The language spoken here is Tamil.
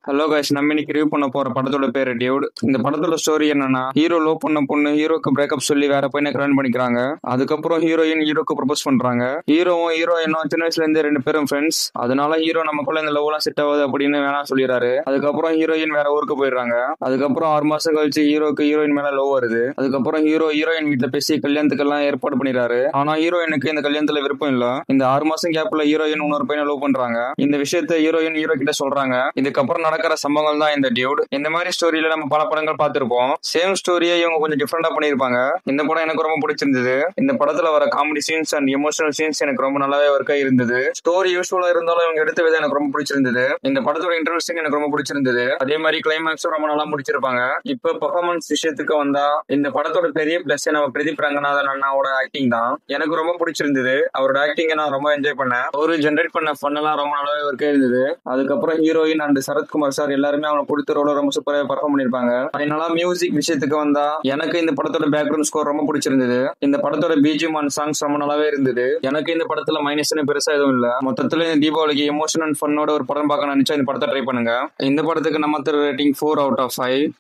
ஹலோ கைஸ், நம்ம இன்னைக்கு ரிவ்யூ பண்ண போற படத்தோட பேரு டியூட். இந்த படத்தோட ஸ்டோரி என்னன்னா, ஹீரோ லவ் பண்ண பொண்ணு ஹீரோக்கு பிரேக்கப் சொல்லி வேற பையனை கல்யாணம் பண்ணிக்கிறாங்க. அதுக்கப்புறம் ஹீரோயின் ஹீரோக்கு ப்ரப்போஸ் பண்றாங்க. ஹீரோவும் ஹீரோயினும் சின்ன வயசுல இருந்து ரெண்டு பேரும் ஃப்ரெண்ட்ஸ். அதனால ஹீரோ நமக்குள்ள இந்த லவ் எல்லாம் செட் ஆகுது அப்படின்னு வேணா சொல்லிடுறாரு. அதுக்கப்புறம் ஹீரோயின் வேற ஊருக்கு போயிடுறாங்க. அதுக்கப்புறம் 6 மாசம் கழிச்சு ஹீரோக்கு ஹீரோயின் மேல லவ் வருது. அதுக்கப்புறம் ஹீரோ ஹீரோயின் வீட்டுல பேசி கல்யாணத்துக்கு எல்லாம் ஏற்பாடு பண்ணிடுறாரு. ஆனா ஹீரோயினுக்கு இந்த கல்யாணத்துல விருப்பம் இல்ல. இந்த 6 மாசம் கேப்ல ஹீரோயின் இன்னொரு பையனை லவ் பண்றாங்க. இந்த விஷயத்த ஹீரோயின் ஹீரோ கிட்ட சொல்றாங்க. இதுக்கப்புறம் நடக்கிற சம்பவங்கள் தான் இந்த டியூட். இந்த மாதிரி ஸ்டோரியில நம்ம பல படங்கள் பார்த்திருப்போம். சேம் ஸ்டோரியை இவங்க கொஞ்சம் டிஃபரெண்டா பண்ணிருப்பாங்க. இந்த படம் எனக்கு ரொம்ப பிடிச்சிருந்தது. இந்த படத்துல வர comedy scenes and emotional scenes எனக்கு ரொம்ப நல்லாவே ஒர்க் இருந்தது. ஸ்டோரி யூஸ்ஃபுல்லா இருந்தாலும் இவங்க எடுத்த விதம் எனக்கு ரொம்ப பிடிச்சிருந்தது. இந்த படத்தோட இன்ட்ரெஸ்டிங் எனக்கு ரொம்ப பிடிச்சிருந்தது. அதே மாதிரி கிளைமேக்ஸும் ரொம்ப நல்லா முடிச்சிருப்பாங்க. இப்ப பெர்ஃபார்மன்ஸ் விஷயத்துக்கு வந்தா, இந்த படத்தோட பெரிய பிளஸ் நம்ம பிரதீப் ரங்கநாதன் அண்ணாவோட ஆக்டிங் தான். எனக்கு ரொம்ப பிடிச்சிருந்தது. அவரோட ஆக்டிங்கை நான் ரொம்ப என்ஜாய் பண்ணேன். அவரு ஜென்ரேட் பண்ண ஃபன் எல்லாம் ரொம்ப நல்லாவே ஒர்க் இருந்தது. அதுக்கப்புறம் ஹீரோயின் அண்ட் சரத்குமார் சார் எல்லாருமே அவங்க கொடுத்த ரோல ரொம்ப சூப்பரா பெர்ஃபார்ம் பண்ணிருப்பாங்க. அதனால மியூசிக் விஷயத்துக்கு வந்தா, எனக்கு இந்த படத்தோட பேக்ரவுண்ட் ஸ்கோர் ரொம்ப பிடிச்சிருந்தது. இந்த படத்தோட பிஜிஎம் அண்ட் சாங்ஸ் ரொம்ப நல்லாவே இருந்தது. எனக்கு இந்த படத்துல மைனஸ்னு பெருசா எதுவும் இல்ல. மொத்தத்துல இந்த தீபாவளிக்கு எமோஷன் அண்ட் ஃபன்னோட ஒரு படம் பார்க்க நினைச்சா இந்த படத்தை ட்ரை பண்ணுங்க. இந்த படத்துக்கு நம்ம ரேட்டிங் 4 out of 5.